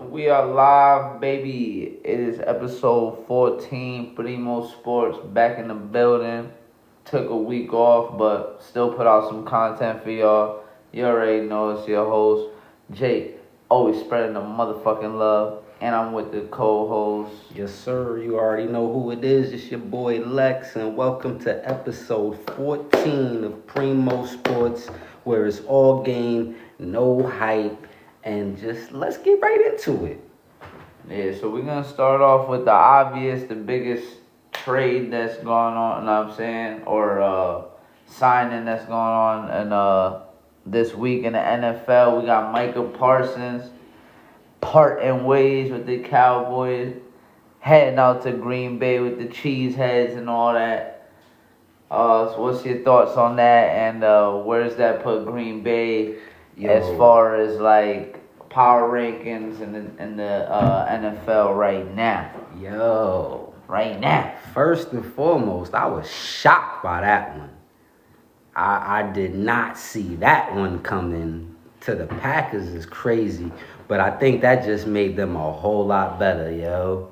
We are live, baby. It is episode 14. Primo Sports back in the building. Took a week off, but still put out some content for y'all. You already know it's your host, Jake. Always spreading the motherfucking love. And I'm with the co-host. Yes, sir. You already know who it is. It's your boy Lex, and welcome to episode 14 of Primo Sports, where it's all game, no hype, and just let's get right into it. Yeah, so we're going to start off with the obvious, the biggest trade that's going on, you know what I'm saying? Or signing that's going on in this week in the NFL. We got Micah Parsons parting ways with the Cowboys, heading out to Green Bay with the cheese heads and all that. So what's your thoughts on that, and where does that put Green Bay as far as like power rankings in the NFL right now? Right now. First and foremost, I was shocked by that one. I did not see that one coming. To the Packers is crazy, but I think that just made them a whole lot better, yo.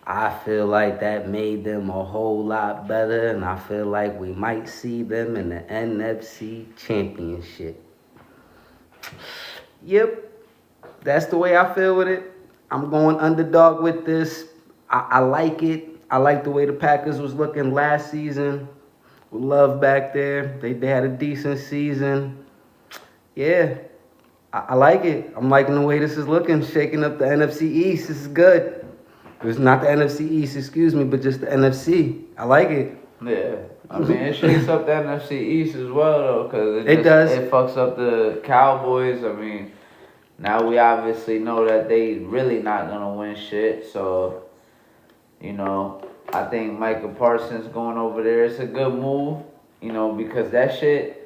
I feel like that made them a whole lot better, and I feel like we might see them in the NFC Championship. Yep, that's the way I feel with it. I'm going underdog with this. I like it. I like the way the Packers was looking last season. With Love back there. They had a decent season. Yeah, I like it. I'm liking the way this is looking, shaking up the NFC East. This is good. It's not the NFC East, excuse me, but just the NFC. I like it. Yeah. I mean, it shakes up the NFC East as well, though, because it does. It fucks up the Cowboys. I mean, now we obviously know that they really not going to win shit. So, you know, I think Micah Parsons going over there, it's a good move, you know, because that shit,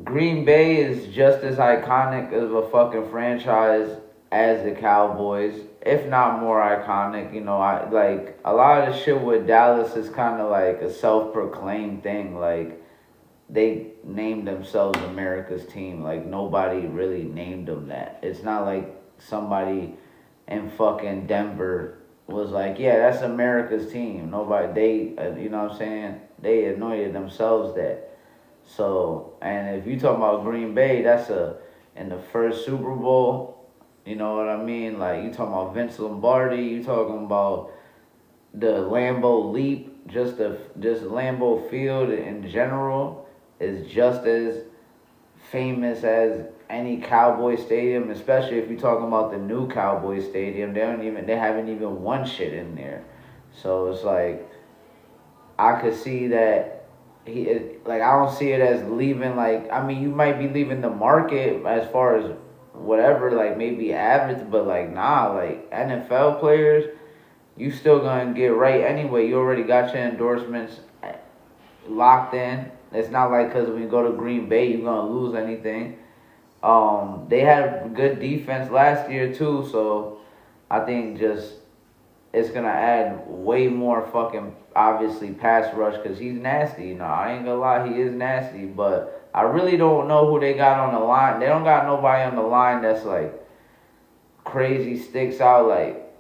Green Bay is just as iconic of a fucking franchise as the Cowboys, if not more iconic. You know, I like a lot of the shit with Dallas is kind of like a self-proclaimed thing. Like, they named themselves America's team. Like, nobody really named them that. It's not like somebody in fucking Denver was like, yeah, that's America's team. Nobody, they, you know what I'm saying? They anointed themselves that. So, and if you talk about Green Bay, that's in the first Super Bowl, you know what I mean? Like, you talking about Vince Lombardi, you talking about the Lambeau Leap, just Lambeau Field in general is just as famous as any Cowboy stadium, especially if you're talking about the new Cowboy stadium. They haven't even won shit in there. So it's like, I could see that I don't see it as leaving, like, I mean, you might be leaving the market as far as whatever, like, maybe average, but, like, nah, like, NFL players, you still gonna get right anyway. You already got your endorsements locked in. It's not like because when you go to Green Bay, you're gonna lose anything. They had good defense last year, too, so I think just it's going to add way more fucking, obviously, pass rush because he's nasty. You know, I ain't going to lie, he is nasty. But I really don't know who they got on the line. They don't got nobody on the line that's, like, crazy, sticks out. Like,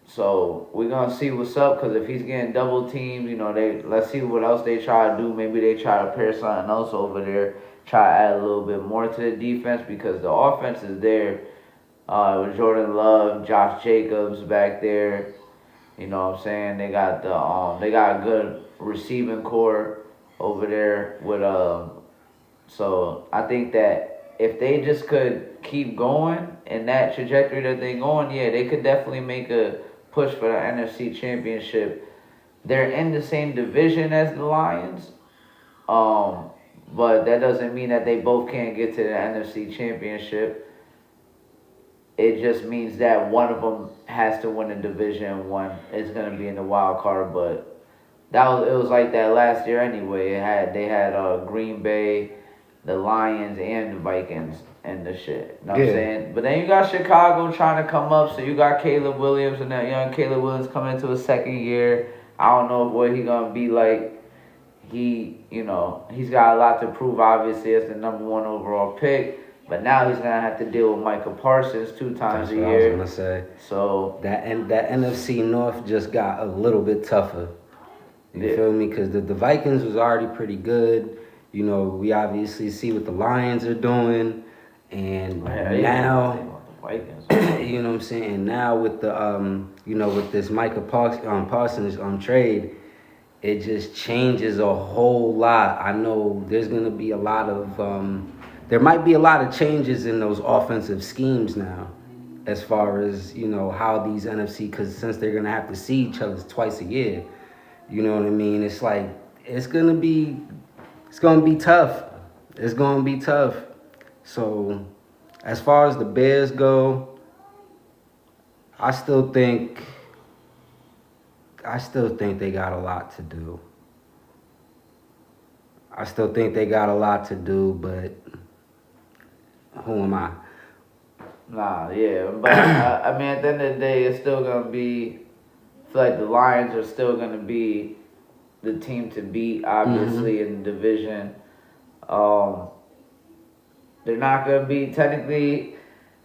so we're going to see what's up because if he's getting double teamed, you know, let's see what else they try to do. Maybe they try to pair something else over there, try to add a little bit more to the defense because the offense is there. With Jordan Love, Josh Jacobs back there. You know what I'm saying? They got they got a good receiving core over there with so I think that if they just could keep going in that trajectory that they're going, yeah, they could definitely make a push for the NFC Championship. They're in the same division as the Lions. But that doesn't mean that they both can't get to the NFC Championship. It just means that one of them has to win a division, one is going to be in the wild card. But it was like that last year anyway. They had Green Bay, the Lions, and the Vikings and the shit. You know what I'm saying? But then you got Chicago trying to come up. So you got Caleb Williams, and that young Caleb Williams coming into his second year. I don't know what he's going to be like. He's got a lot to prove, obviously, as the number one overall pick. But now he's gonna have to deal with Micah Parsons 2 times That's a what I was year. gonna say. So that NFC North just got a little bit tougher. You feel me? Because the Vikings was already pretty good. You know, we obviously see what the Lions are doing, and now Vikings. you know what I'm saying. Now with the with this Micah Parsons trade, it just changes a whole lot. I know there's gonna be a lot of there might be a lot of changes in those offensive schemes now, as far as how these NFC, because since they're gonna have to see each other twice a year, you know what I mean. It's like it's gonna be tough. It's gonna be tough. So, as far as the Bears go, I still think they got a lot to do. But who am I? Nah, yeah, but I mean, at the end of the day, it's still gonna be. I feel like the Lions are still gonna be the team to beat, obviously, in the division. They're not gonna be technically.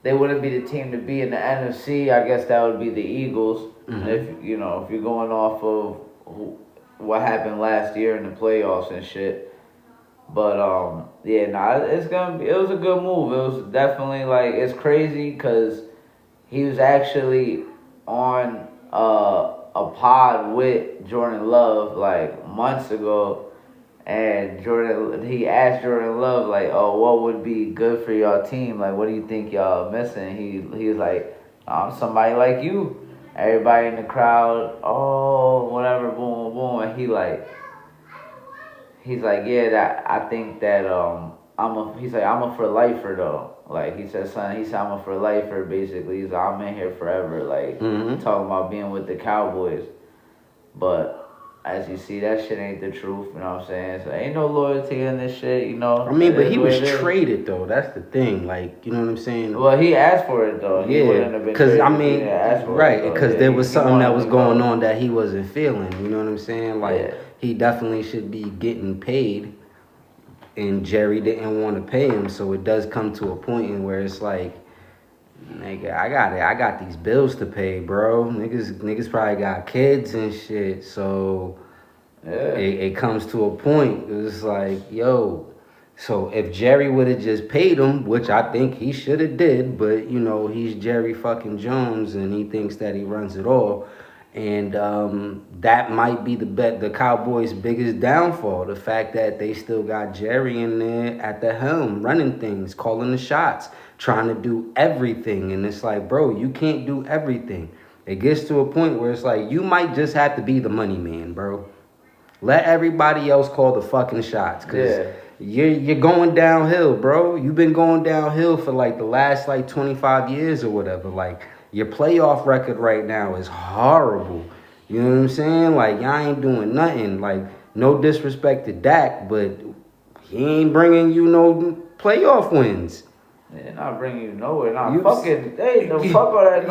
They wouldn't be the team to beat in the NFC. I guess that would be the Eagles. If you're going off of what happened last year in the playoffs and shit. But it's gonna be. It was a good move. It was definitely like it's crazy because he was actually on a pod with Jordan Love like months ago, and he asked Jordan Love like, "Oh, what would be good for y'all team? Like, what do you think y'all missing?" He was like, "Somebody like you." Everybody in the crowd, oh, whatever, boom, boom, and he's like, yeah, that I think that he's like, I'm a for lifer though. Like he said, I'm a for lifer basically. He's like, I'm in here forever. Like talking about being with the Cowboys, but as you see, that shit ain't the truth. You know what I'm saying? So ain't no loyalty in this shit. You know. I mean, but he was traded though. That's the thing. Like, you know what I'm saying? Well, he asked for it though. He wouldn't have been traded. I mean, right? Because there was something that was going on that he wasn't feeling. You know what I'm saying? Like, he definitely should be getting paid, and Jerry didn't want to pay him. So it does come to a point in where it's like, nigga, I got these bills to pay, bro. Niggas probably got kids and shit. So it comes to a point. It's like, yo. So if Jerry would have just paid him, which I think he should have did, but he's Jerry fucking Jones and he thinks that he runs it all, and that might be the Cowboys' biggest downfall. The fact that they still got Jerry in there at the helm, running things, calling the shots, trying to do everything, and it's like, bro, you can't do everything. It gets to a point where it's like you might just have to be the money man, bro. Let everybody else call the fucking shots, cause you're going downhill, bro. You've been going downhill for like the last 25 years or whatever. Like your playoff record right now is horrible. You know what I'm saying? Like y'all ain't doing nothing. Like no disrespect to Dak, but he ain't bringing you no playoff wins. Yeah, not bringing you nowhere. Nah, fucking, fuck all that.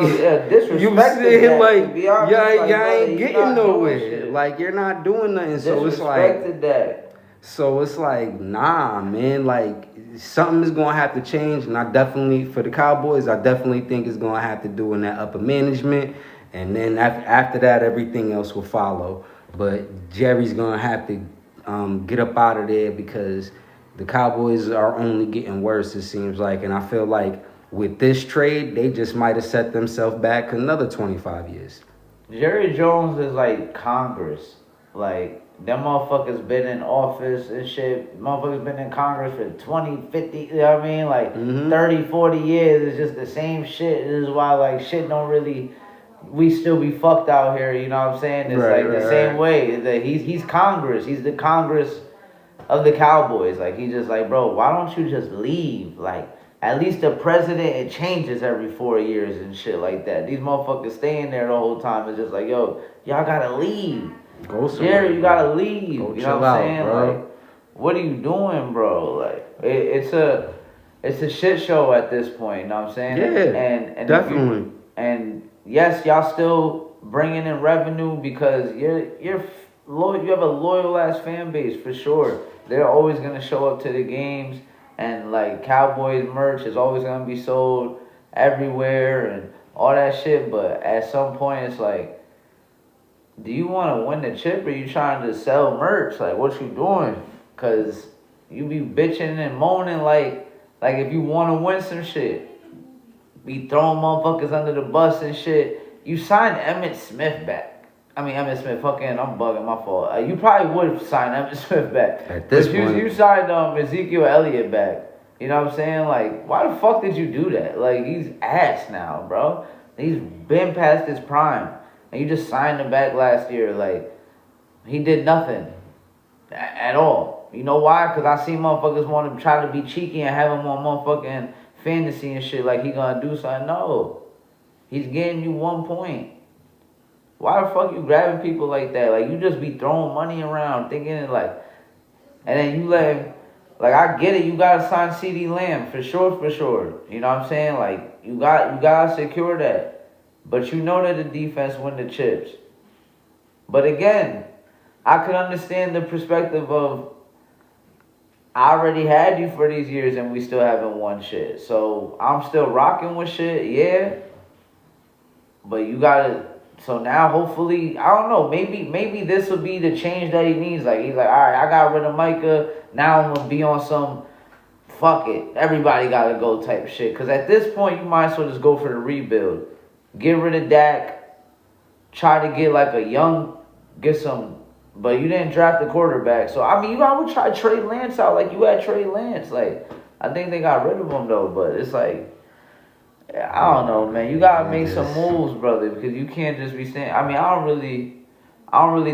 Disrespect. You saying like y'all ain't getting nowhere. Like you're not doing nothing. So it's like that. So it's like, nah, man, like something is gonna have to change, and I definitely, for the Cowboys, I definitely think it's gonna have to do in that upper management, and then after that, everything else will follow. But Jerry's gonna have to get up out of there because the Cowboys are only getting worse, it seems like, and I feel like with this trade, they just might have set themselves back another 25 years. Jerry Jones is like Congress, like. Them motherfuckers been in office and shit. Motherfuckers been in Congress for 20, 50, you know what I mean? Like 30, 40 years. It's just the same shit. This is why like shit don't really, we still be fucked out here, you know what I'm saying? It's same way. He's Congress. He's the Congress of the Cowboys. Like he's just like, bro, why don't you just leave? Like at least the president, it changes every 4 years and shit like that. These motherfuckers staying there the whole time. It's just like, yo, y'all gotta leave. Jerry, you gotta leave. You know what I'm saying? Bro. Like, what are you doing, bro? Like, it's a shit show at this point. You know what I'm saying? Yeah, and definitely. And yes, y'all still bringing in revenue because you're loyal. You have a loyal ass fan base for sure. They're always gonna show up to the games, and like Cowboys merch is always gonna be sold everywhere and all that shit. But at some point, it's like, do you want to win the chip or you trying to sell merch? Like, what you doing? Cause you be bitching and moaning like if you want to win some shit, be throwing motherfuckers under the bus and shit. You signed Emmitt Smith back. I mean, Emmitt Smith, fucking, I'm bugging, my fault. You probably would have signed Emmitt Smith back. At this but point, you signed Ezekiel Elliott back. You know what I'm saying? Like, why the fuck did you do that? Like, he's ass now, bro. He's been past his prime. And you just signed him back last year. Like, he did nothing at all. You know why? Because I see motherfuckers want to try to be cheeky and have him on motherfucking fantasy and shit like he gonna do something. No. He's getting you 1 point. Why the fuck you grabbing people like that? Like, you just be throwing money around thinking it like... And then you let him... Like, I get it. You gotta sign CeeDee Lamb for sure. You know what I'm saying? Like, you gotta secure that. But you know that the defense win the chips. But again, I could understand the perspective of, I already had you for these years and we still haven't won shit. So I'm still rocking with shit, yeah. But you gotta, so now hopefully, I don't know, maybe this will be the change that he needs. Like, he's like, all right, I got rid of Micah. Now I'm gonna be on some, fuck it, everybody gotta go type shit. Because at this point, you might as well just go for the rebuild. Get rid of Dak. Try to get like get some, but you didn't draft the quarterback. So, I mean, I would try to trade Lance out like you had Trey Lance. Like, I think they got rid of him though, but it's like, I don't know, man. You gotta make some moves, brother, because you can't just be saying, I mean, I don't really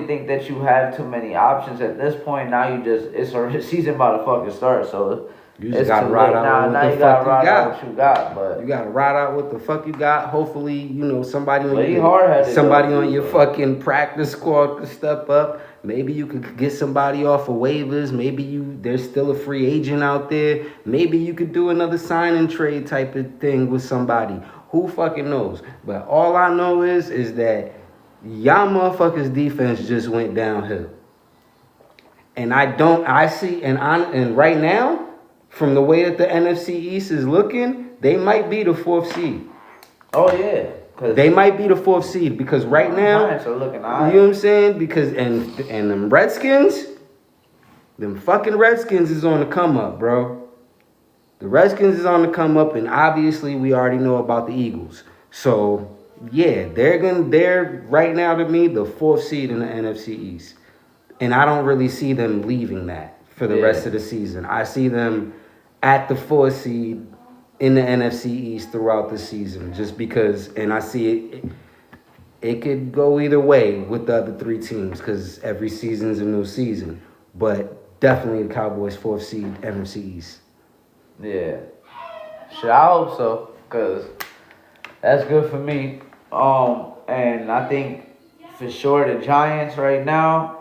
think that you have too many options at this point. Now it's a season about to fucking start, so you just gotta ride out what the fuck you got. What you got, but you gotta ride out what the fuck you got. Hopefully, you know, somebody on your fucking practice squad could step up. Maybe you could get somebody off of waivers. Maybe there's still a free agent out there. Maybe you could do another sign and trade type of thing with somebody. Who fucking knows? But all I know is that y'all motherfuckers defense just went downhill. And right now, from the way that the NFC East is looking, they might be the 4th seed. Oh, yeah. They might be the 4th seed because right now, are looking you know what I'm saying? Because, and them Redskins, them fucking Redskins is on the come up, bro. The Redskins is on the come up, and obviously we already know about the Eagles. So, yeah, they're right now to me the 4th seed in the NFC East. And I don't really see them leaving that for the rest of the season. I see them at the 4th seed in the NFC East throughout the season, just because, and I see it could go either way with the other 3 teams, because every season's a new season. But definitely the Cowboys 4th seed, NFC East. Yeah. Shit, I hope so, because that's good for me. And I think for sure the Giants right now,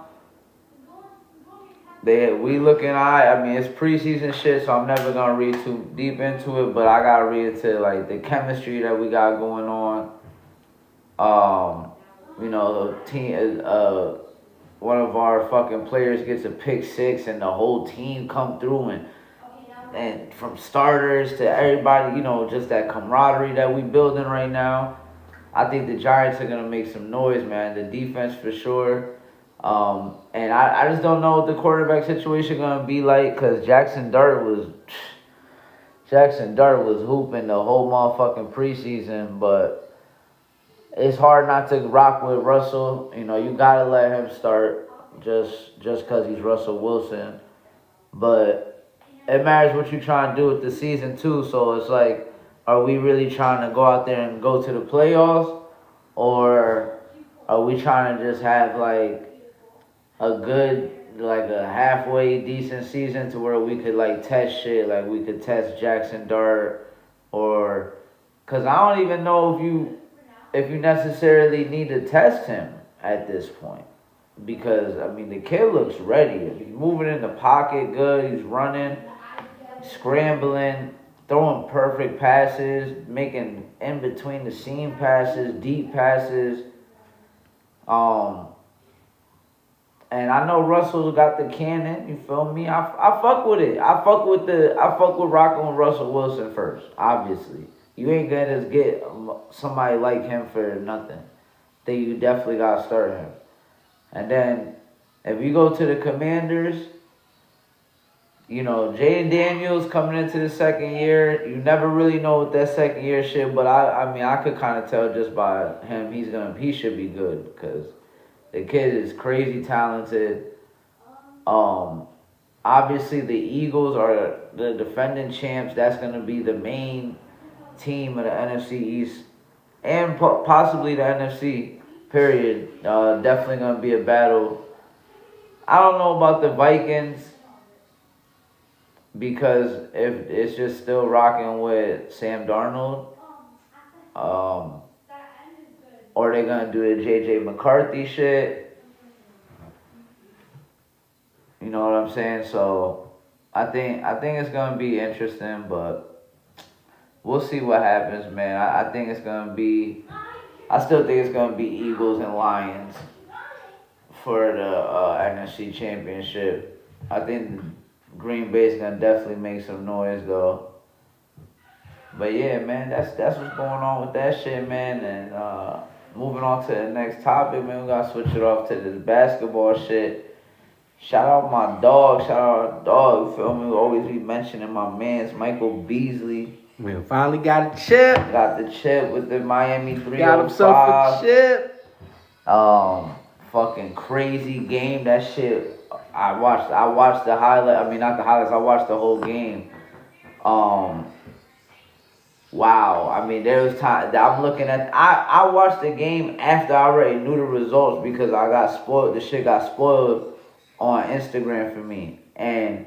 we looking I mean, it's preseason shit, so I'm never gonna read too deep into it, but I gotta read into like the chemistry that we got going on. You know, the team one of our fucking players gets a pick 6 and the whole team come through and from starters to everybody, you know, just that camaraderie that we building right now. I think the Giants are gonna make some noise, man. The defense for sure. And I just don't know what the quarterback situation gonna be like, because Jackson Dart was hooping the whole motherfucking preseason, but it's hard not to rock with Russell. You know, you gotta let him start just because he's Russell Wilson. But it matters what you trying to do with the season too. So it's like, are we really trying to go out there and go to the playoffs, or are we trying to just have like a good, like a halfway decent season to where we could like test shit, like we could test Jackson Dart, or, cause I don't even know if you necessarily need to test him at this point, because I mean the kid looks ready. He's moving in the pocket good. He's running, scrambling, throwing perfect passes, making in between the seam passes, deep passes. And I know Russell got the cannon. You feel me? I fuck with it. I fuck with rocking with Russell Wilson first. Obviously, you ain't gonna just get somebody like him for nothing. Then you definitely gotta start him. And then if you go to the Commanders, you know, Jaden Daniels coming into the second year. You never really know what that second year shit, but I mean, I could kind of tell just by him he should be good because the kid is crazy talented. Obviously the Eagles are the defending champs. That's gonna be the main team of the NFC East and possibly the NFC. Period. Definitely gonna be a battle. I don't know about the Vikings because if it's just still rocking with Sam Darnold, or they're gonna do the JJ McCarthy shit. You know what I'm saying? So I think it's gonna be interesting, but we'll see what happens, man. I think it's gonna be. I still think it's gonna be Eagles and Lions for the NFC Championship. I think Green Bay's gonna definitely make some noise though. But yeah, man, that's what's going on with that shit, man. And moving on to the next topic, man, we gotta switch it off to this basketball shit. Shout out my dog, shout out our dog. You feel me? We always be mentioning my man's Michael Beasley. We finally got a chip. Got the chip with the Miami 305. Got himself a chip. Fucking crazy game. That shit. I watched the highlight. I mean, not the highlights. I watched the whole game. Wow. I mean, there was time. I'm looking at. I watched the game after I already knew the results because I got spoiled. The shit got spoiled on Instagram for me, and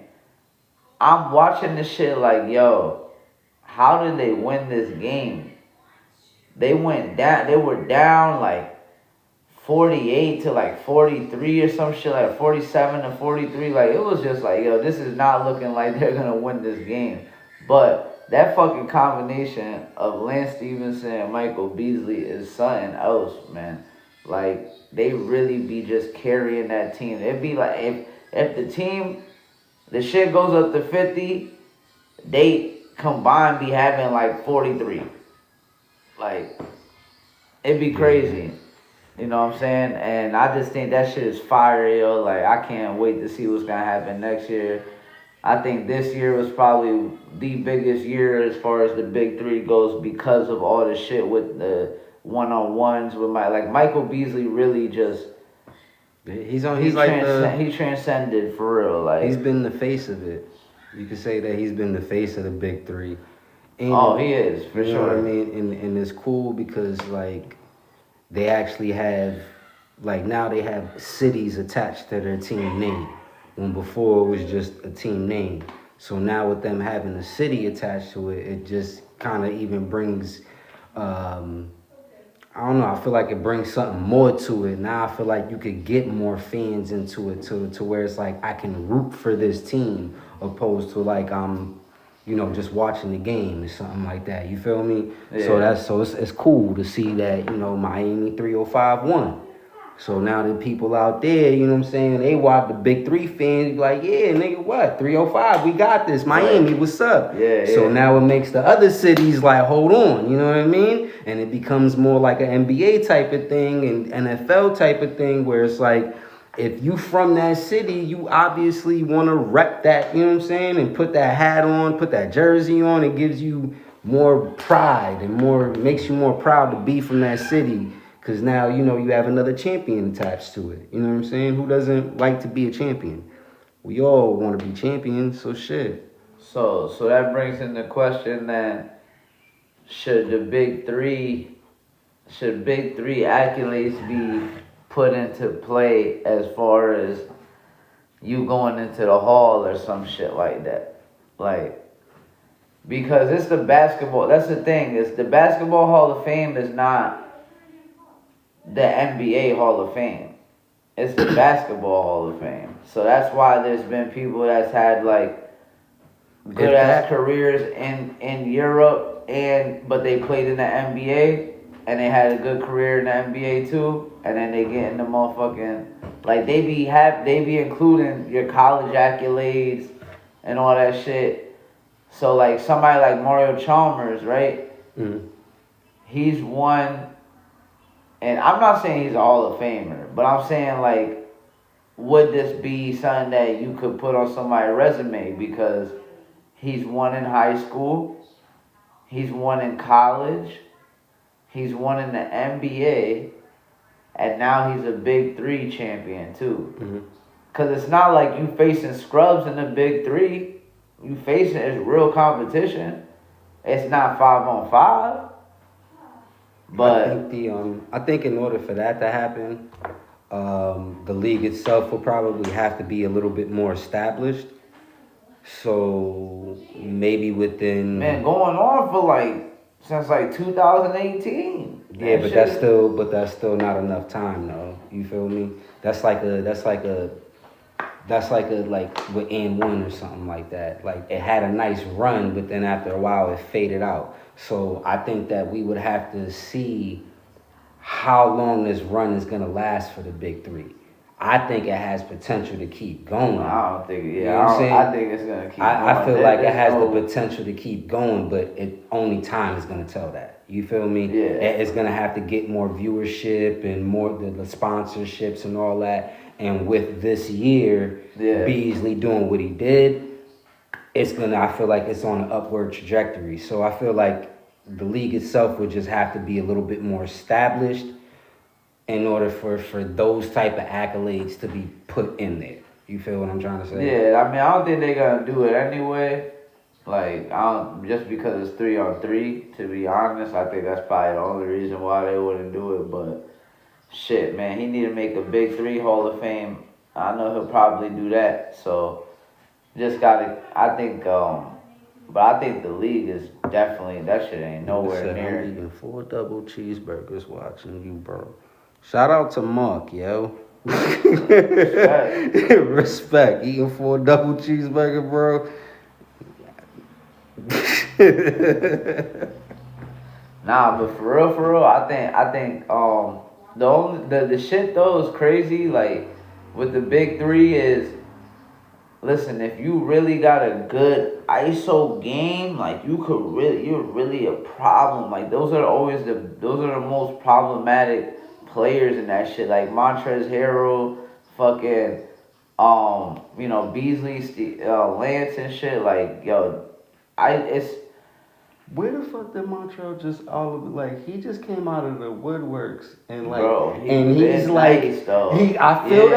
I'm watching this shit like, yo, how did they win this game? They went down. They were down like 48 to like 43 or some shit, like 47 to 43. Like, it was just like, yo, this is not looking like they're gonna win this game. But that fucking combination of Lance Stevenson and Michael Beasley is something else, man. Like, they really be just carrying that team. It'd be like if the team, the shit goes up to 50, they combined be having like 43. Like, it'd be crazy. You know what I'm saying? And I just think that shit is fire, yo. Like, I can't wait to see what's gonna happen next year. I think this year was probably the biggest year as far as the big three goes because of all the shit with the one-on-ones with Michael Beasley really just he transcended for real. Like, he's been the face of it. You could say that he's been the face of the big three. And he is for sure. You know what I mean? And it's cool because like they actually have now they have cities attached to their team name. When before it was just a team name. So now with them having a city attached to it, it just kind of even brings, I don't know, I feel like it brings something more to it. Now I feel like you could get more fans into it to where it's like I can root for this team opposed to like I'm, just watching the game or something like that. You feel me? Yeah. So it's cool to see that, Miami 305 won. So now the people out there, you know what I'm saying, they watch the big three fans, be like, yeah, nigga, what? 305, we got this. Miami, what's up? Yeah. So now it makes the other cities like, hold on, you know what I mean? And it becomes more like an NBA type of thing and NFL type of thing where it's like, if you from that city, you obviously want to rep that, you know what I'm saying, and put that hat on, put that jersey on. It gives you more pride and makes you more proud to be from that city. Because now, you have another champion attached to it. You know what I'm saying? Who doesn't like to be a champion? We all want to be champions, so shit. So that brings in the question then, should big three accolades be put into play as far as you going into the hall or some shit like that? Like, because it's the basketball, that's the thing, is the Basketball Hall of Fame is not the NBA Hall of Fame. It's the Basketball Hall of Fame. So that's why there's been people that's had like good ass careers in Europe but they played in the NBA and they had a good career in the NBA too, and then they get in the motherfucking like they be including your college accolades and all that shit. So like somebody like Mario Chalmers, right? Mm-hmm. He's won, and I'm not saying he's a Hall of Famer, but I'm saying like, would this be something that you could put on somebody's resume because he's won in high school, he's won in college, he's won in the NBA, and now he's a Big Three champion too. Mm-hmm. Cause it's not like you facing scrubs in the Big Three. You facing it's real competition. It's not 5-on-5. But I think in order for that to happen, the league itself will probably have to be a little bit more established. So maybe within going on for like since like 2018. Yeah, but that's still not enough time though. You feel me? That's like with and one or something like that. Like it had a nice run, but then after a while it faded out. So I think that we would have to see how long this run is gonna last for the Big Three. I think it has potential to keep going. I don't think. Yeah, you know what I'm saying? I think it's gonna keep. I feel like it has the potential to keep going, but only time is gonna tell that. You feel me? Yeah. It's gonna have to get more viewership and more the sponsorships and all that. And with this year, Beasley doing what he did, I feel like it's on an upward trajectory. So I feel like the league itself would just have to be a little bit more established in order for those type of accolades to be put in there. You feel what I'm trying to say? Yeah, I mean, I don't think they're gonna do it anyway. Like, just because it's 3-on-3. To be honest, I think that's probably the only reason why they wouldn't do it. But shit, man, he need to make a Big Three Hall of Fame. I know he'll probably do that. So just gotta. I think. But I think the league is definitely that shit ain't nowhere near. I'm eating 4 double cheeseburgers watching you, bro. Shout out to Mark, yo. Respect. Eating 4 double cheeseburger, bro. Nah, but for real, I think the shit though is crazy. Like with the Big Three is, listen, if you really got a good ISO game, like you're really a problem. Like those are the most problematic players in that shit. Like Montrezl Harrell, fucking, Beasley, Lance and shit. Like yo, where the fuck did Montreal just he just came out of the woodworks and like, bro, he's like, nice, though. I feel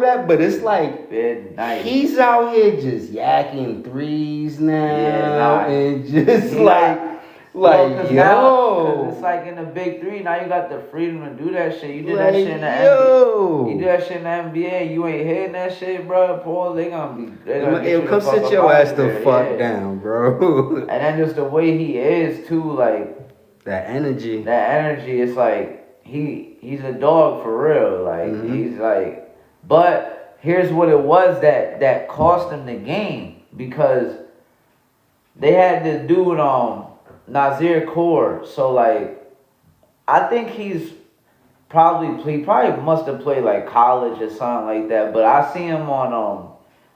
that, but it's like, nice. he's out here just yakking threes now, and just yo. It's like in the Big Three, now you got the freedom to do that shit. You did that shit in the NBA. You do that shit in the NBA. You ain't hitting that shit, bro. Paul, they gonna come sit your ass the fuck down, bro. And then just the way he is too, like that energy. It's like he's a dog for real. Like he's like, but here's what it was that cost him the game, because they had this dude Nazir Kaur. So like, I think he probably must have played like college or something like that. But I see him on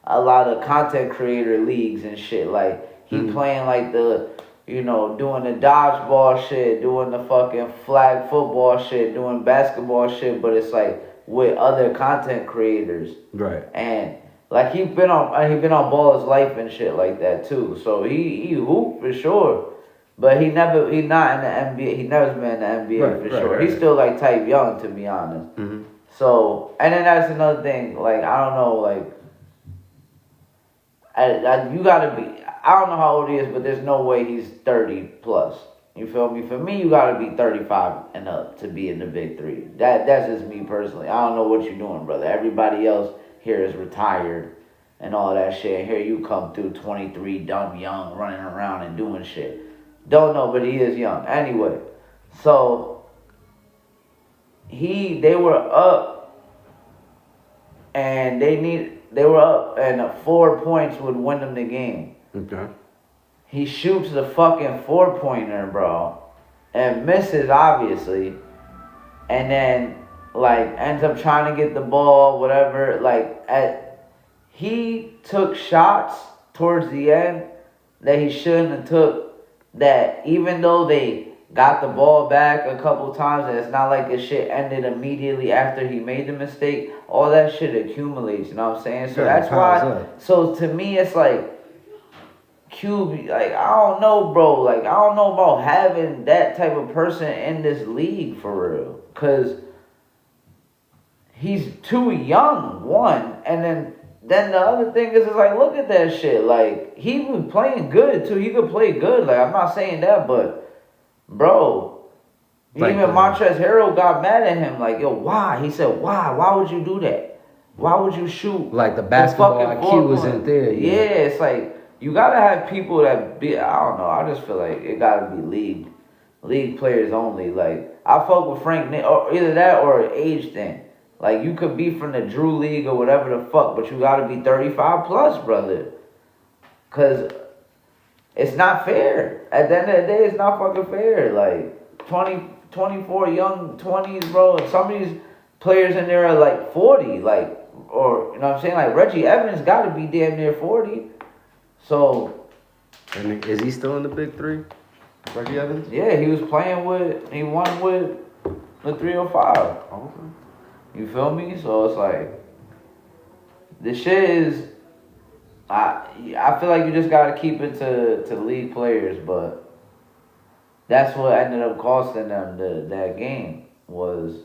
a lot of content creator leagues and shit. Like he playing like doing the dodgeball shit, doing the fucking flag football shit, doing basketball shit. But it's like with other content creators, right? And like he been on Ball His Life and shit like that too. So he hooped for sure. But he not in the NBA. He never been in the NBA for sure. Right. He's still like type young, to be honest. Mm-hmm. So, and then that's another thing. Like I don't know, like you gotta be. I don't know how old he is, but there's no way he's 30 plus. You feel me? For me, you gotta be 35 and up to be in the Big Three. That's just me personally. I don't know what you're doing, brother. Everybody else here is retired and all that shit. And here you come through 23, dumb young, running around and doing shit. Don't know, but he is young. Anyway, so they were up, and they were up, and 4 points would win them the game. Okay. He shoots the fucking 4-pointer, bro, and misses obviously, and then like ends up trying to get the ball, whatever. He took shots towards the end that he shouldn't have took. That even though they got the ball back a couple times, and it's not like this shit ended immediately after he made the mistake. All that shit accumulates. You know what I'm saying? So that's why. So to me, it's like. QB, like, I don't know, bro. Like, I don't know about having that type of person in this league for real. Because he's too young, one. And then the other thing is like, look at that shit. Like, he was playing good, too. He could play good. Like, I'm not saying that, but, bro, like even Montrezl Harrell got mad at him. Like, yo, why? He said, why? Why would you do that? Why would you shoot? Like, the basketball IQ wasn't there. Yeah, it's like, you gotta have people that be. I don't know. I just feel like it gotta be league players only. Like I fuck with Frank, or either that or an age thing. Like you could be from the Drew League or whatever the fuck, but you gotta be 35 plus, brother. Cause it's not fair. At the end of the day, it's not fucking fair. Like 20, 24 young 20s, bro. And some of these players in there are like 40, like or you know what I'm saying. Like Reggie Evans gotta be damn near 40. So, and is he still in the big three? Reggie Evans? Yeah, he won with the 305. Okay. You feel me? So it's like, the shit is, I feel like you just gotta keep it to league players, but that's what ended up costing them that game was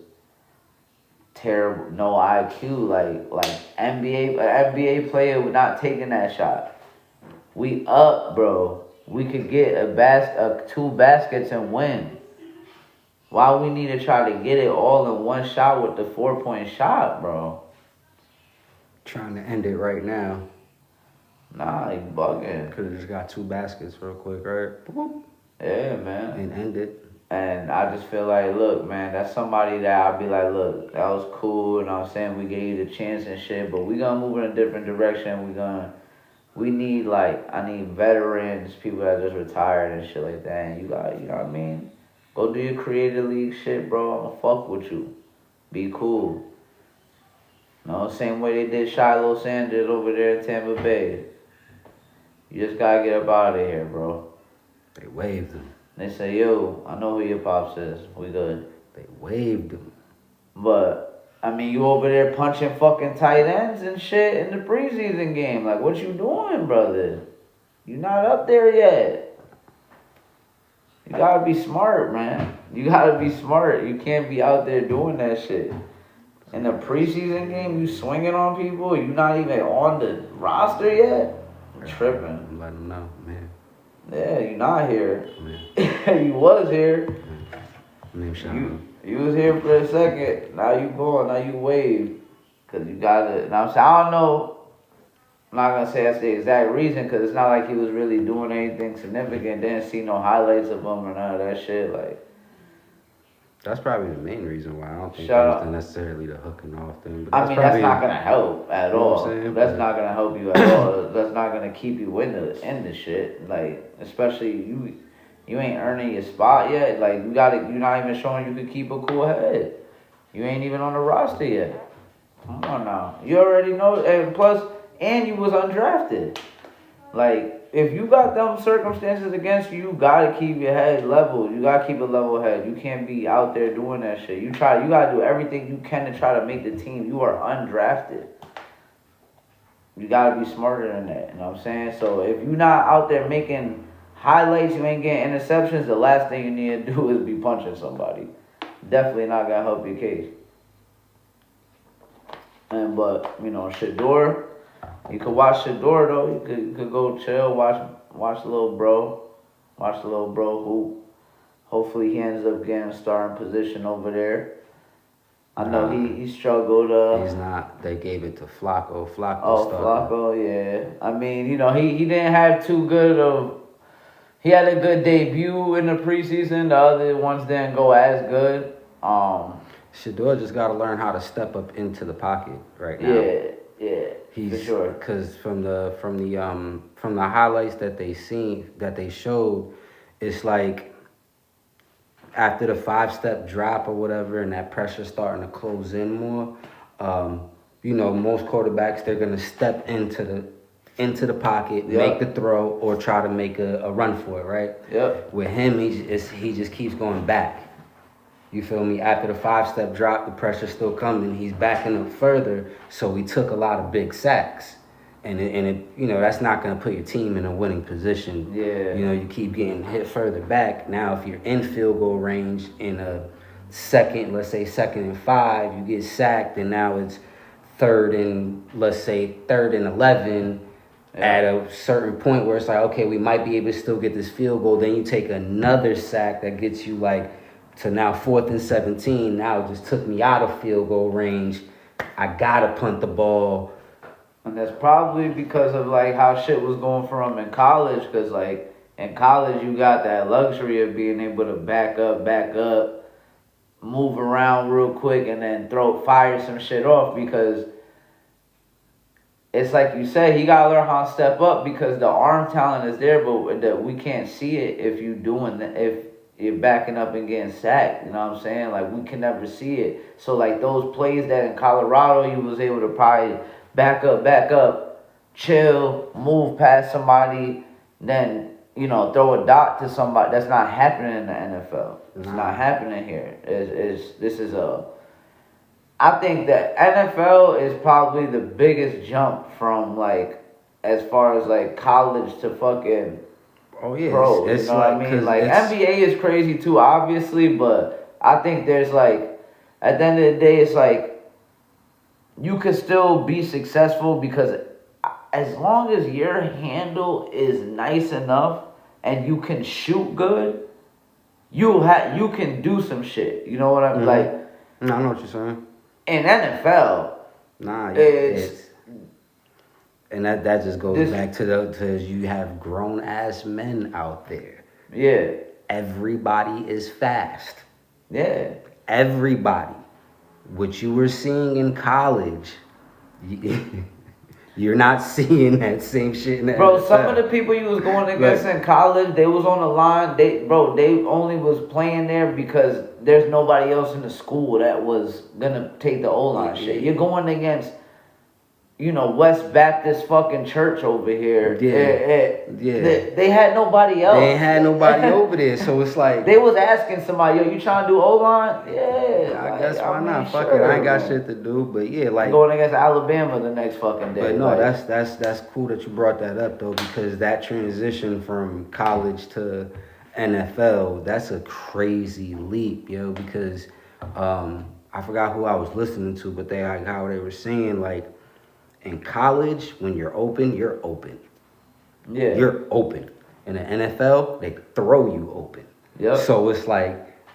terrible, no IQ, like an NBA player would not taking that shot. We up, bro. We could get two baskets and win. Why we need to try to get it all in one shot with the 4-point shot, bro? Trying to end it right now. Nah, he bugging. Could have just got 2 baskets real quick, right? Yeah, man. And end it. And I just feel like, look, man, that's somebody that I'll be like, look, that was cool, you know what I'm saying? We gave you the chance and shit, but we gonna move in a different direction. I need veterans, people that just retired and shit like that. And you know what I mean? Go do your creative league shit, bro. I'ma fuck with you. Be cool. You know, same way they did Shiloh Sanders over there in Tampa Bay. You just gotta get up out of here, bro. They waved him. They say, yo, I know who your pops is. We good. They waved him. But I mean, you over there punching fucking tight ends and shit in the preseason game. Like, what you doing, brother? You not up there yet. You gotta be smart, man. You gotta be smart. You can't be out there doing that shit. In the preseason game, you swinging on people. You not even on the roster yet. I'm tripping. Let them know, man. Yeah, you not here. You was here. You was here for a second. Now you going. Now you wave. Cause you gotta. Now I'm saying, I don't know. I'm not gonna say that's the exact reason. Cause it's not like he was really doing anything significant. Didn't see no highlights of him or none of that shit. Like. That's probably the main reason why I don't think that's necessarily the hooking off thing. But that's not gonna help at all. That's not gonna help you at all. That's not gonna keep you in the shit. Like, especially you ain't earning your spot yet. Like you're not even showing you could keep a cool head. You ain't even on the roster yet. Come on now. You already know, and you was undrafted. Like, if you got them circumstances against you, you gotta keep your head level. You gotta keep a level head. You can't be out there doing that shit. You gotta do everything you can to try to make the team. You are undrafted. You gotta be smarter than that. You know what I'm saying? So if you're not out there making highlights, you ain't getting interceptions, the last thing you need to do is be punching somebody. Definitely not gonna help your case. But Shedeur. You could watch Shedeur though. You could go chill, watch the little bro. Watch the little bro hoop. Hopefully he ends up getting a starting position over there. I know he struggled. He's not. They gave it to Flacco. Flacco, yeah. I mean, he didn't have too good of. He had a good debut in the preseason. The other ones didn't go as good. Shedeur just got to learn how to step up into the pocket right now. Yeah. He's, for sure. Because from the highlights that they showed, it's like after the 5-step drop or whatever, and that pressure starting to close in more, most quarterbacks, they're gonna step into the pocket, make the throw, or try to make a run for it, right? Yep. With him, he just keeps going back. You feel me? After the 5-step drop, the pressure's still coming. He's backing up further, so we took a lot of big sacks, and that's not gonna put your team in a winning position. Yeah. You keep getting hit further back. Now, if you're in field goal range in a second, let's say 2nd and 5, you get sacked, and now it's third and 11. Yeah. At a certain point where it's like, okay, we might be able to still get this field goal. Then you take another sack that gets you to now 4th and 17. Now it just took me out of field goal range. I gotta punt the ball. And that's probably because of how shit was going for him in college. Because in college you got that luxury of being able to back up, move around real quick, and then fire some shit off. Because it's like you said, he gotta learn how to step up because the arm talent is there, but we can't see it if you're backing up and getting sacked. You know what I'm saying? We can never see it. So those plays that in Colorado, you was able to probably back up, chill, move past somebody, then throw a dot to somebody. That's not happening in the NFL. It's not happening here. I think that NFL is probably the biggest jump from as far as college to fucking pro. You know what I mean? NBA is crazy too, obviously, but I think there's at the end of the day, it's you can still be successful because as long as your handle is nice enough and you can shoot good, you can do some shit. You know what I'm No, I know what you're saying. In NFL, and that just goes back to you have grown ass men out there. Yeah. Everybody is fast. Yeah. Everybody. What you were seeing in college, you're not seeing that same shit in the NFL. Some of the people you was going against in college, they was on the line. They only was playing there because there's nobody else in the school that was gonna take the O-line shit. You're going against, West Baptist fucking church over here. Yeah. They had nobody else. They ain't had nobody over there, so it's they was asking somebody, yo, you trying to do O-line? Yeah. I guess why not? Fuck it, I ain't got shit to do, but yeah, going against Alabama the next fucking day. But no, that's cool that you brought that up though, because that transition from college to NFL, that's a crazy leap, yo. Because I forgot who I was listening to, but how they were saying in college, when you're open, you're open. Yeah. You're open. In the NFL, they throw you open. Yep. So it's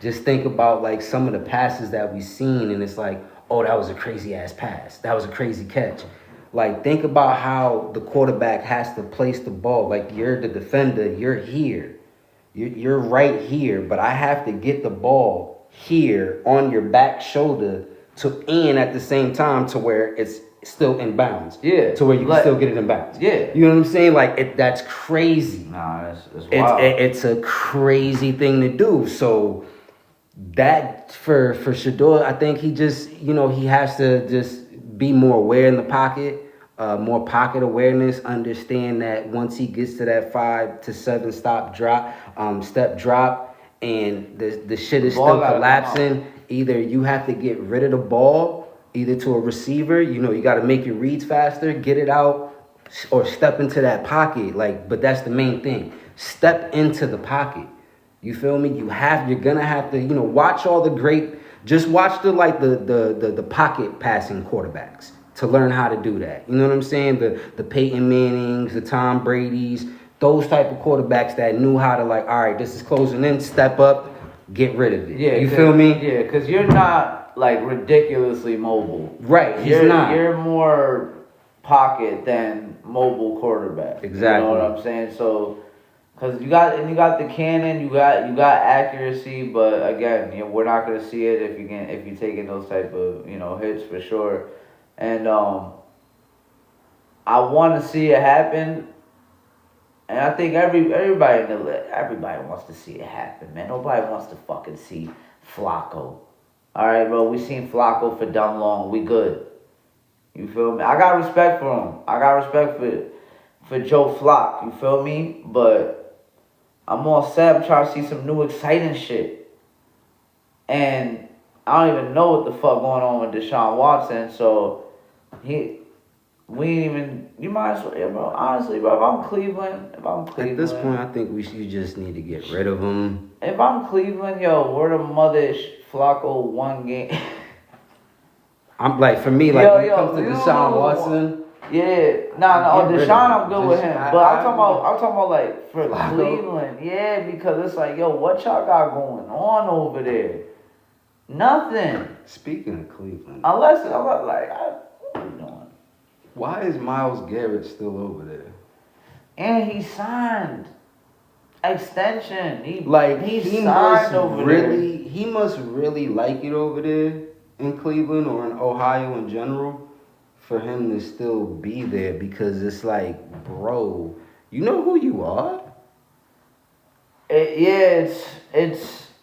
just think about some of the passes that we've seen, and it's oh, that was a crazy ass pass. That was a crazy catch. Think about how the quarterback has to place the ball. You're the defender, you're here. You're right here, but I have to get the ball here on your back shoulder and at the same time to where it's still in bounds. Yeah. To where you can still get it in bounds. Yeah. You know what I'm saying? That's crazy. Nah, that's wild. It's a crazy thing to do. So that for Shedeur, I think he just, he has to just be more aware in the pocket, more pocket awareness, understand that once he gets to that 5 to 7 step drop, and the shit is still collapsing, either you have to get rid of the ball, either to a receiver, you got to make your reads faster, get it out, or step into that pocket. But that's the main thing. Step into the pocket. You feel me? You're gonna have to, watch all the great. Just watch the pocket passing quarterbacks to learn how to do that. You know what I'm saying? The Peyton Mannings, the Tom Brady's, those type of quarterbacks that knew how to all right, this is closing in, step up, get rid of it. Yeah, you feel me? Yeah, because you're not ridiculously mobile. Right, he's not. You're more pocket than mobile quarterback. Exactly. You know what I'm saying? So, because you got the cannon, you got accuracy, but again, we're not gonna see it if you're taking those type of hits for sure. And I want to see it happen. And I think everybody wants to see it happen, man. Nobody wants to fucking see Flacco. All right, bro. We seen Flacco for dumb long. We good. You feel me? I got respect for him. I got respect for Joe Flock. You feel me? But I'm all set. I'm trying to see some new exciting shit. And I don't even know what the fuck going on with Deshaun Watson. So we ain't even. You might as well, yeah, bro. Honestly, bro. If I'm Cleveland. At this point, I think you just need to get rid of him. If I'm Cleveland, yo, word of mother, Flacco 1 game. I'm like, for me, like, when it comes to Deshaun Watson. Yeah, Deshaun, I'm good with him. But I'm talking about like for Cleveland, yeah, because it's like, yo, what y'all got going on over there? Nothing. Speaking of Cleveland, unless like, what are you doing? Why is Myles Garrett still over there? And he signed extension. He signed over there. He must really like it over there in Cleveland or in Ohio in general for him to still be there, because it's like, bro, you know who you are? It's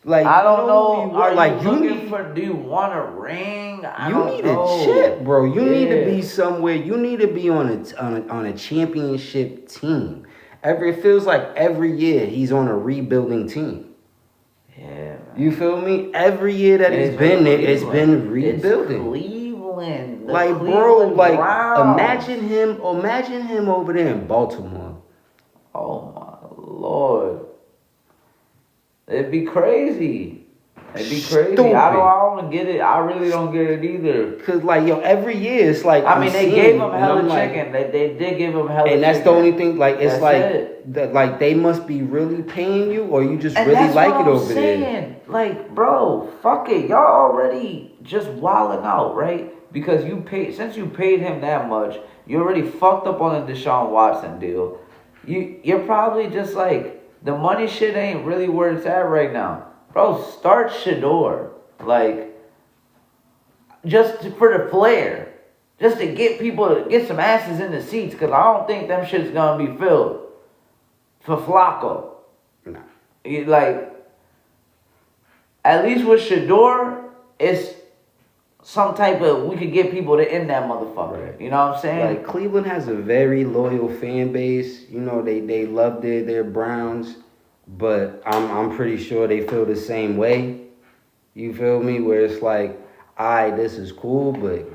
like, I don't know. Are like, you looking for? Do you want a ring? You need a chip, bro. You need to be somewhere. You need to be on a championship team. It feels like every year he's on a rebuilding team. Yeah, man. You feel me? Every year that he's been there, it's been rebuilding. It's Cleveland. Like, bro, like, imagine him over there in Baltimore. Oh my Lord. It'd be crazy. Stupid. I don't get it. I really don't get it either. Cause like, yo, every year it's like, I mean, they gave him hella chicken. They did give him hella chicken. And that's the only thing. Like, it's that like they must be really paying you, or you just really like it over there. Like, bro, fuck it. Y'all already just wilding out, right? Because since you paid him that much, you already fucked up on the Deshaun Watson deal. You're probably just like, the money shit ain't really where it's at right now. Bro, start Shedeur. Like, just for the flair. Just to get people to get some asses in the seats. Because I don't think them shit's going to be filled. For Flacco. Nah. Like, at least with Shedeur, it's some type of, we could get people to end that motherfucker. Right. You know what I'm saying? Like, Cleveland has a very loyal fan base. You know, they love their Browns. But I'm pretty sure they feel the same way. You feel me? Where it's like, alright, this is cool, but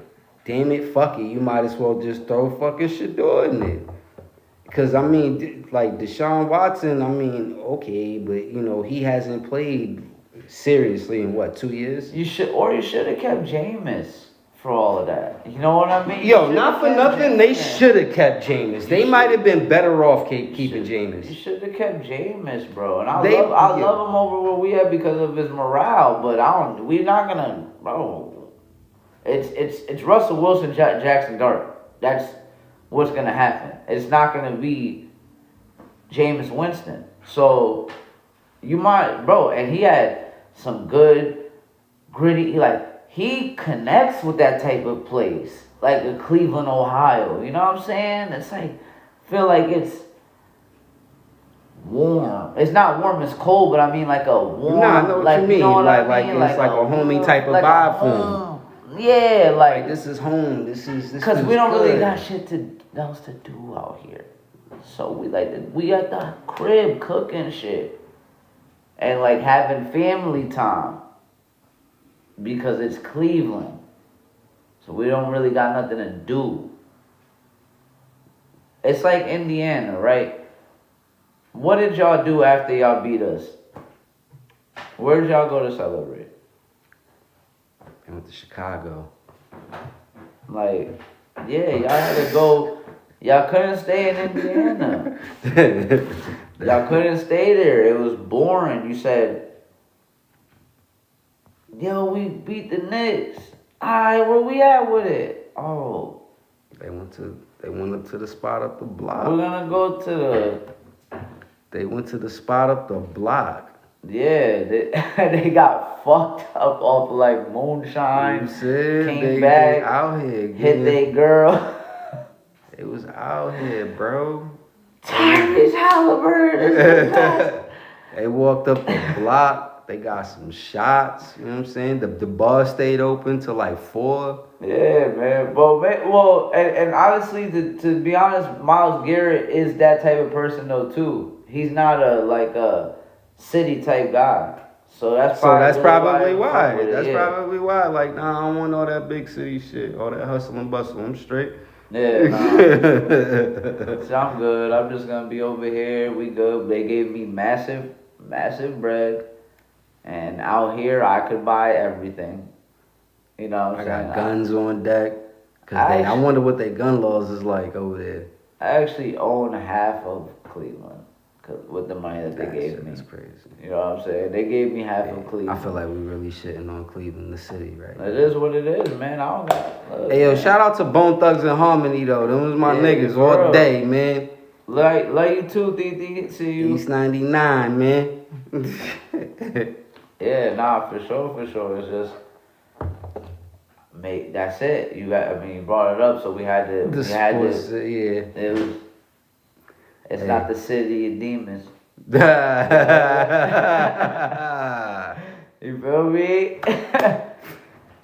damn it, fuck it. You might as well just throw fucking Shedeur in there. Because, I mean, like, Deshaun Watson, I mean, okay, but, you know, he hasn't played seriously in, 2 years? You should have kept Jameis for all of that. You know what I mean? Yo, not for nothing, they should have kept Jameis. They might have been better off keeping Jameis. You should have kept Jameis, bro. And I love him over where we at because of his morale, but we're not gonna, bro. It's Russell Wilson, Jackson Dart. That's what's gonna happen. It's not gonna be Jameis Winston. So you might, bro, and he had some good, gritty, he connects with that type of place, like a Cleveland, Ohio. You know what I'm saying? It's like, feel like it's warm. It's not warm, it's cold, but I mean like a warm. Nah, I know what you mean. It's like a homey type of vibe for him. Yeah, like this is home. This is because we don't really got shit else to do out here. So we at the crib cooking shit and like having family time. Because it's Cleveland. So we don't really got nothing to do. It's like Indiana, right? What did y'all do after y'all beat us? Where did y'all go to celebrate? I went to Chicago. Like, yeah, y'all had to go. Y'all couldn't stay in Indiana. Y'all couldn't stay there. It was boring. You said, yo, we beat the Knicks. Alright, where we at with it? Oh. They went up to the spot up the block. We're gonna go to They went to the spot up the block. Yeah, they got fucked up off like moonshine. Came back, out here, hit they girl. It was out here, bro. Tyrese Halliburton. They walked up the block. They got some shots. You know what I'm saying? The bar stayed open till like 4. Yeah, man. Well, and honestly, to be honest, Myles Garrett is that type of person though too. He's not a city type guy. So that's probably why. That's Probably why. Like, nah, I don't want all that big city shit, all that hustle and bustle. I'm straight. Yeah, nah. So I'm good. I'm just gonna be over here. We good. They gave me massive bread, and out here I could buy everything. You know what I'm saying? I got guns on deck. I wonder what their gun laws is like over there. I actually own half of Cleveland with the money that they gave me. That's crazy. You know what I'm saying? They gave me half of Cleveland. I feel like we really shitting on Cleveland, the city, right? It is what it is, man. I don't got. Hey, yo, shout out to Bone Thugs and Harmony, though. Them was my niggas all day, man. Like you too, DD. See you. East 99, man. Yeah, nah, for sure. It's just, mate, that's it. You brought it up, so we had to. It's not the city of demons. You feel me?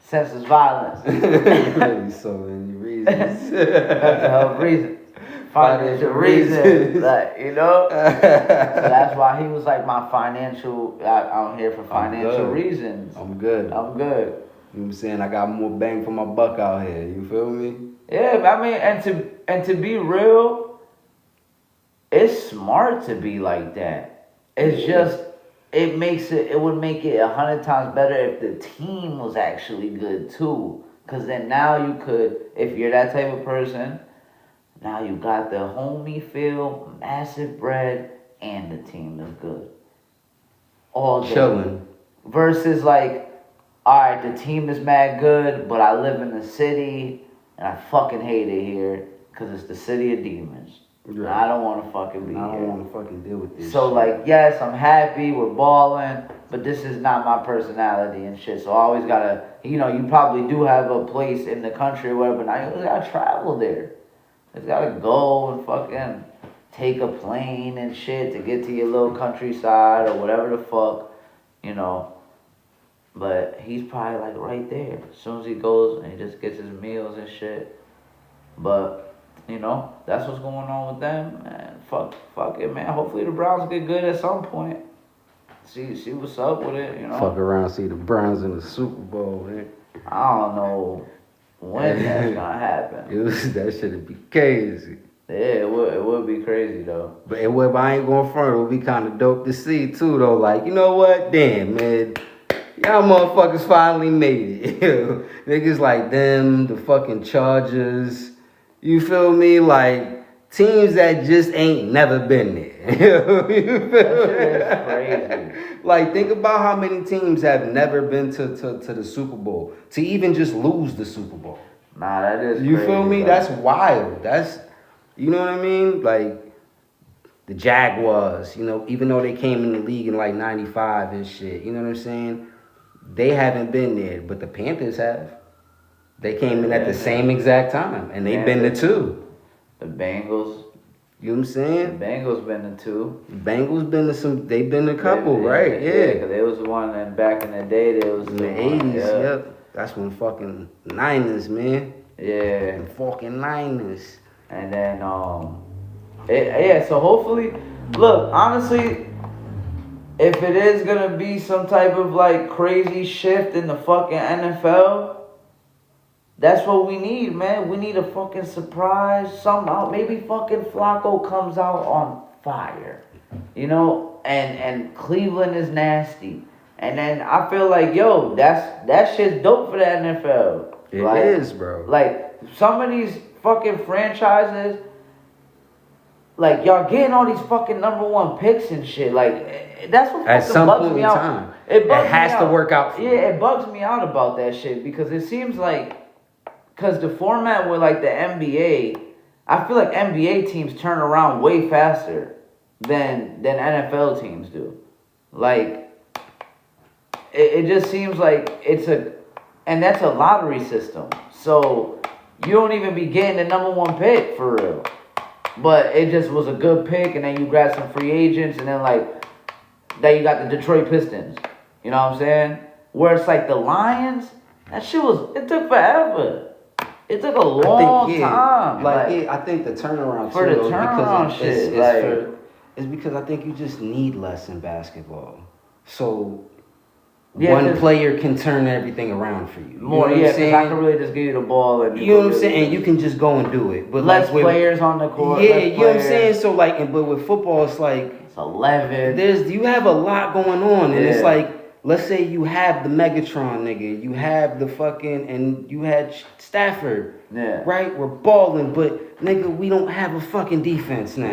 Senseless violence. Really, so many reasons. Mental health reasons. Financial reasons. Like, you know? So that's why he was like my financial. I'm here for financial reasons. I'm good. You know what I'm saying? I got more bang for my buck out here. You feel me? Yeah, I mean, and to be real, it's smart to be like that. It's just, it would make it 100 times better if the team was actually good too. Because then now you could, if you're that type of person, now you got the homie feel, massive bread, and the team is good. All day. Chilling. Versus like, alright, the team is mad good, but I live in the city, and I fucking hate it here, because it's the city of demons. Right. I don't want to fucking be here. I don't want to fucking deal with this So, shit. like, yes, I'm happy, we're balling, but this is not my personality and shit. So I always gotta, you probably do have a place in the country or whatever, but now you always gotta travel there. You just gotta go and fucking take a plane and shit to get to your little countryside or whatever the fuck, But he's probably like right there. As soon as he goes and he just gets his meals and shit. But that's what's going on with them, man. Fuck it, man. Hopefully the Browns get good at some point. See what's up with it, Fuck around, see the Browns in the Super Bowl, man. I don't know when that's gonna happen. That shit'd be crazy. Yeah, it would be crazy though. But I ain't going front. It would be kind of dope to see too, though. Like, you know what? Damn, man. Y'all motherfuckers finally made it. Niggas like them, the fucking Chargers. You feel me? Like, teams that just ain't never been there. You feel That's crazy. Like, think about how many teams have never been to the Super Bowl. To even just lose the Super Bowl. Nah, that is You crazy, feel me? bro. That's wild. You know what I mean? Like, the Jaguars, even though they came in the league in like 95 and shit, you know what I'm saying? They haven't been there, but the Panthers have. They came in at the same exact time, and they've been the 2. The Bengals. You know what I'm saying? The Bengals been the 2. The Bengals been to some. They've been a couple, right? Yeah. Because they was the one, and back in the day, they was in the 80s. Yep. That's when fucking Niners, man. Yeah. The fucking Niners. And then so hopefully, look, honestly, if it is gonna be some type of like crazy shift in the fucking NFL. That's what we need, man. We need a fucking surprise somehow. Maybe fucking Flacco comes out on fire. And Cleveland is nasty. And then I feel like, that shit's dope for the NFL. It is, bro. Like, some of these fucking franchises, like, y'all getting all these fucking number 1 picks and shit. Like, that's what fucking bugs me out. Time. It has to work out for you. Yeah, it bugs me out about that shit because it seems like, because the format with like the NBA, I feel like NBA teams turn around way faster than NFL teams do. Like, it just seems like and that's a lottery system. So you don't even be getting the number 1 pick for real. but it just was a good pick, and then you grab some free agents, and then like then you got the Detroit Pistons. You know what I'm saying? Where it's like the Lions, that shit it took forever. It took a long time. Like, I think the turnaround for too, the turnaround because shit, it's because I think you just need less in basketball. So yeah, one player can turn everything around for you. More, you know because I can really just give you the ball and you know what I'm saying, and you can just go and do it. But less players on the court. Yeah, you know what I'm saying. So like, but with football, it's like it's 11. You have a lot going on, and it's like, let's say you have the Megatron nigga, you have the fucking, and you had Stafford, right? We're balling, but nigga, we don't have a fucking defense now.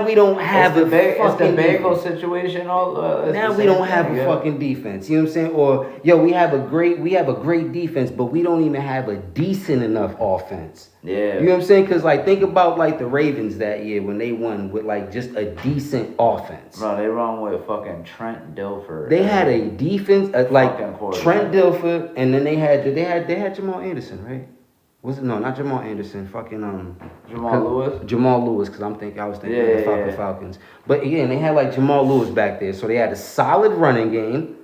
We don't have a fucking It's the bagel situation. Now we don't have a fucking defense. You know what I'm saying? Or we have a great defense, but we don't even have a decent enough offense. Yeah. You know what I'm saying? Because like, think about like the Ravens that year when they won with like just a decent offense. Bro, they run with fucking Trent Dilfer. They had a defense like Trent Dilfer, and then they had Jamal Anderson, right? Was it no, not Jamal Anderson, fucking Jamal Lewis, because I was thinking of the fucking Falcons. But again, they had like Jamal Lewis back there, so they had a solid running game.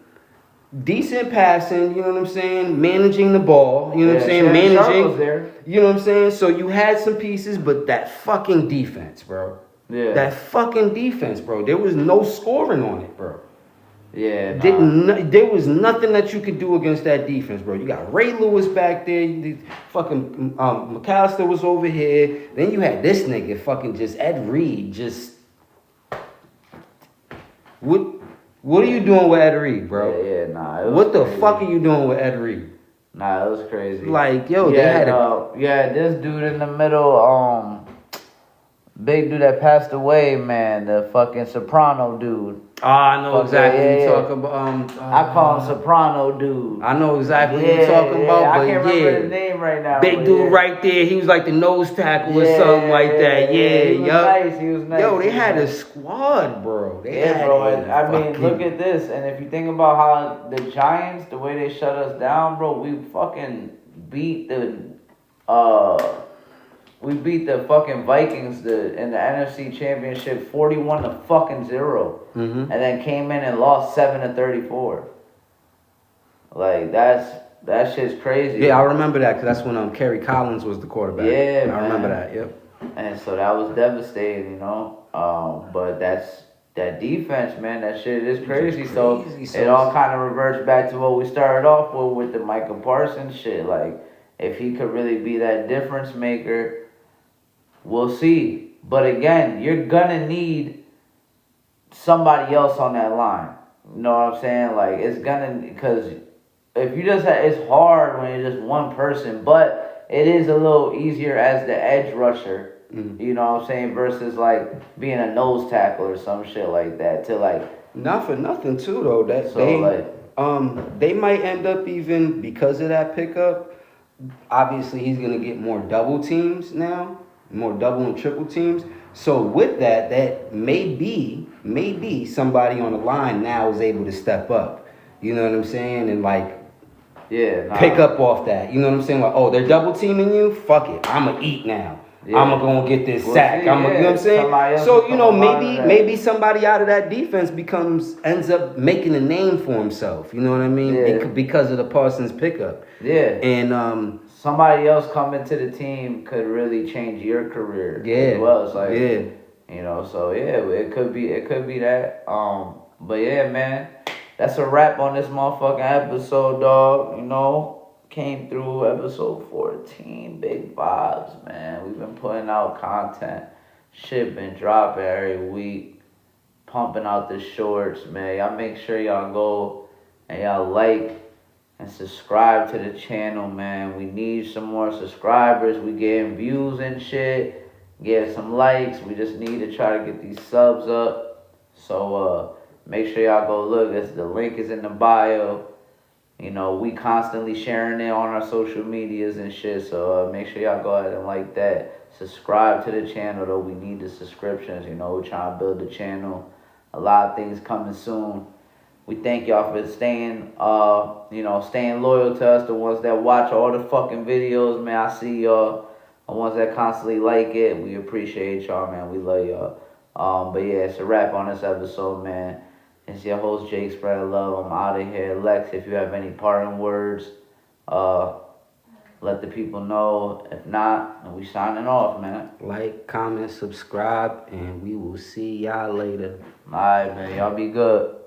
Decent passing, you know what I'm saying? Managing the ball, you know what I'm saying? Managing. There. You know what I'm saying? So you had some pieces, but that fucking defense, bro. Yeah. That fucking defense, bro. There was no scoring on it, bro. Yeah. There was nothing that you could do against that defense, bro. You got Ray Lewis back there. Fucking McAllister was over here. Then you had this nigga, fucking just Ed Reed, just What are you doing with Ed Reed, bro? What the fuck are you doing with Ed Reed? Nah, it was crazy. Like, they had this dude in the middle, big dude that passed away, man, the fucking Soprano dude. Oh, I know exactly what you're talking about. I call him Soprano dude. I know exactly what you're talking about, but I can't remember his name right now. Big dude right there. He was like the nose tackle or something like that. He was nice. Yo, they had a squad, bro. I mean, look at this. And if you think about how the Giants, the way they shut us down, bro, we fucking beat the fucking Vikings in the NFC Championship 41-0, and then came in and lost 7-34. Like that shit's crazy. Yeah, I remember that because that's when Kerry Collins was the quarterback. Yeah, I remember that. Yep. And so that was devastating, you know. But that defense, man. That shit is crazy. So it all kind of reverts back to what we started off with the Micah Parsons shit. Like, if he could really be that difference maker, we'll see. But again, you're gonna need somebody else on that line. You know what I'm saying? Like, because if you just it's hard when you're just one person, but it is a little easier as the edge rusher. Mm-hmm. You know what I'm saying? Versus like being a nose tackle or some shit like that. To like, not for nothing too though. They might end up, even because of that pickup. Obviously, he's gonna get more double teams now, more double and triple teams. So with that may be somebody on the line now is able to step up. You know what I'm saying? And like, pick up off that. You know what I'm saying? Like, oh, they're double teaming you. Fuck it, I'ma eat now. Yeah. I'm gonna get this sack. You know what I'm saying? So maybe somebody out of that defense ends up making a name for himself. You know what I mean? Yeah. Because of the Parsons pickup. Yeah. And somebody else coming to the team could really change your career. Yeah. As well. It's like, you know. So it could be that. But yeah, man, that's a wrap on this motherfucking episode, dog. You know. Came through episode 14, big vibes, man. We've been putting out content. Shit been dropping every week. Pumping out the shorts, man. Y'all make sure y'all go and y'all like and subscribe to the channel, man. We need some more subscribers. We getting views and shit. Get some likes. We just need to try to get these subs up. So make sure y'all go look. The link is in the bio. You know, we constantly sharing it on our social medias and shit. So make sure y'all go ahead and like that. Subscribe to the channel, though. We need the subscriptions. You know, we're trying to build the channel. A lot of things coming soon. We thank y'all for staying loyal to us. The ones that watch all the fucking videos, man. I see y'all. the ones that constantly like it, we appreciate y'all, man. We love y'all. But yeah, it's a wrap on this episode, man. It's your host Jake Spread Love. I'm out of here. Lex, if you have any parting words, let the people know. If not, we signing off, man. Like, comment, subscribe, and we will see y'all later. Alright, man. Y'all be good.